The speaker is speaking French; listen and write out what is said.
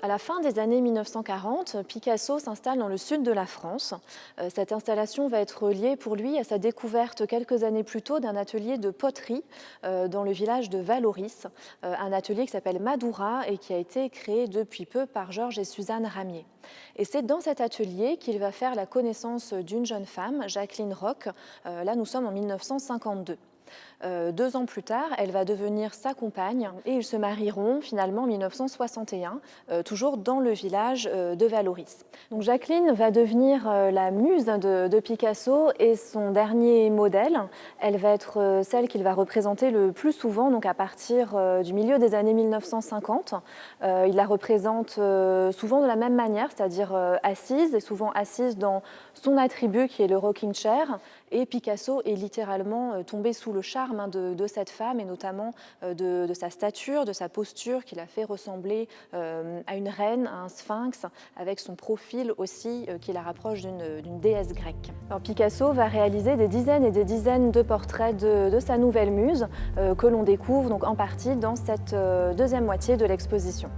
À la fin des années 1940, Picasso s'installe dans le sud de la France. Cette installation va être liée pour lui à sa découverte quelques années plus tôt d'un atelier de poterie dans le village de Vallauris, un atelier qui s'appelle Madoura et qui a été créé depuis peu par Georges et Suzanne Ramier. Et c'est dans cet atelier qu'il va faire la connaissance d'une jeune femme, Jacqueline Roch. Là, nous sommes en 1952. 2 ans plus tard, elle va devenir sa compagne et ils se marieront finalement en 1961, toujours dans le village de Vallauris. Donc Jacqueline va devenir la muse de Picasso et son dernier modèle. Elle va être celle qu'il va représenter le plus souvent, donc à partir du milieu des années 1950. Il la représente souvent de la même manière, c'est-à-dire assise, et souvent assise dans son attribut qui est le rocking chair. Et Picasso est littéralement tombé sous le charme de cette femme et notamment de sa stature, de sa posture qui l'a fait ressembler à une reine, à un sphinx, avec son profil aussi qui la rapproche d'une déesse grecque. Alors, Picasso va réaliser des dizaines et des dizaines de portraits de sa nouvelle muse que l'on découvre donc en partie dans cette deuxième moitié de l'exposition.